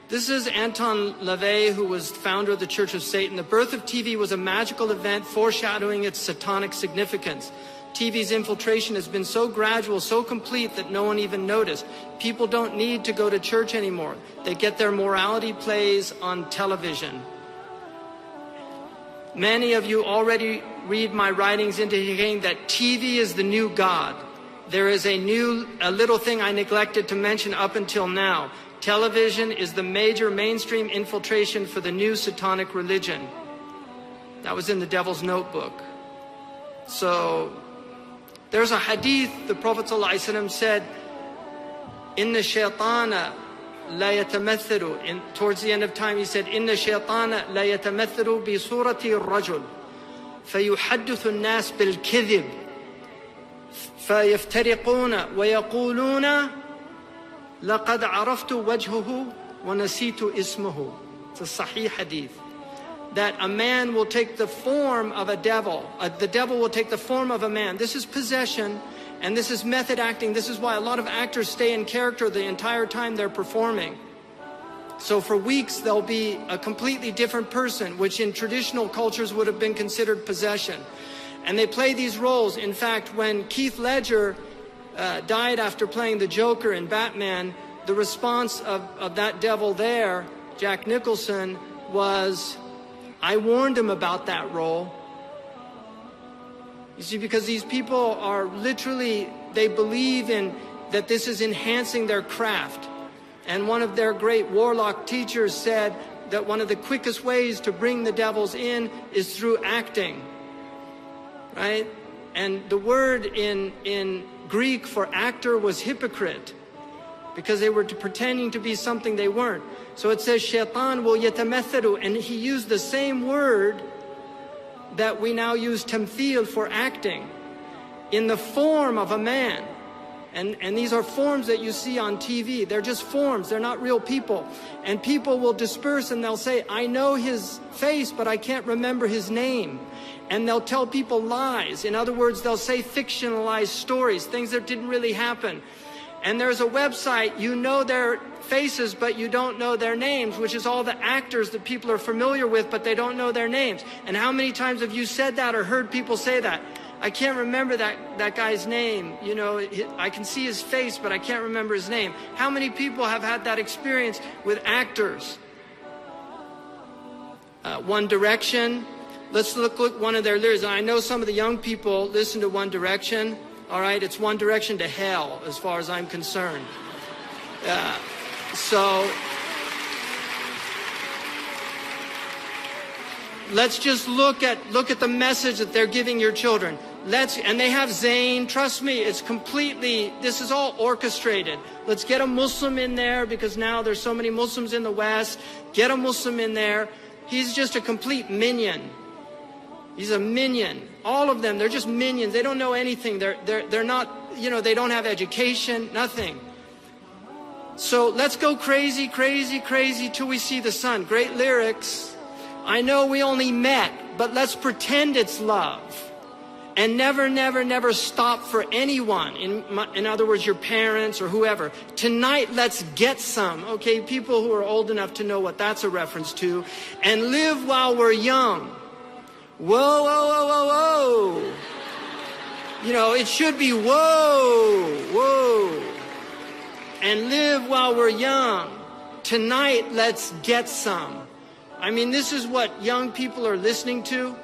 This is Anton LaVey, who was founder of the Church of Satan. The birth of TV was a magical event foreshadowing its satanic significance. TV's infiltration has been so gradual, so complete that no one even noticed. People don't need to go to church anymore. They get their morality plays on television. Many of you already read my writings indicating that TV is the new God. There is a little thing I neglected to mention up until now. Television is the major mainstream infiltration for the new satanic religion. That was in the Devil's Notebook. So there's a hadith, the Prophet ﷺ said, Inna shaytana la yatamathalu. Towards the end of time he said, Inna shaytana la yatamathalu bi surati rajul. فيحدث الناس بالكذب فيفترقون ويقولون لقد عرفت وجهه ونسيت اسمه. It's a Sahih hadith. That a man will take the form of a devil. The devil will take the form of a man. This is possession, and this is method acting. This is why a lot of actors stay in character the entire time they're performing. So for weeks they'll be a completely different person, which in traditional cultures would have been considered possession. And they play these roles. In fact, when Heath Ledger died after playing the Joker in Batman, the response of that devil there, Jack Nicholson, was, I warned him about that role. You see, because these people are literally, they believe in that this is enhancing their craft. And one of their great warlock teachers said that one of the quickest ways to bring the devils in is through acting. Right? And the word in Greek for actor was hypocrite, because they were pretending to be something they weren't. So it says shaitan will yatamathalu, and he used the same word that we now use tamthil for acting, in the form of a man. And these are forms that you see on TV. They're just forms. They're not real people. And people will disperse and they'll say, I know his face, but I can't remember his name. And they'll tell people lies. In other words, they'll say fictionalized stories, things that didn't really happen. And there's a website, you know their faces, but you don't know their names, which is all the actors that people are familiar with, but they don't know their names. And how many times have you said that or heard people say that? I can't remember that guy's name. You know, I can see his face, but I can't remember his name. How many people have had that experience with actors? One Direction. Let's look at one of their lyrics. I know some of the young people listen to One Direction. All right, it's One Direction to hell, as far as I'm concerned. So let's just look at the message that they're giving your children. And they have Zayn. Trust me, it's completely, this is all orchestrated. Let's get a Muslim in there, because now there's so many Muslims in the West. Get a Muslim in there. He's just a complete minion. He's a minion. All of them, they're just minions. They don't know anything. They're not, you know, they don't have education, nothing. So let's go crazy, crazy, crazy till we see the sun. Great lyrics. I know we only met, but let's pretend it's love. And never, never, never stop for anyone. In other words, your parents or whoever. Tonight, let's get some. Okay, people who are old enough to know what that's a reference to. And live while we're young. Whoa, whoa, whoa, whoa, whoa. You know, it should be whoa, whoa. And live while we're young. Tonight, let's get some. I mean, this is what young people are listening to.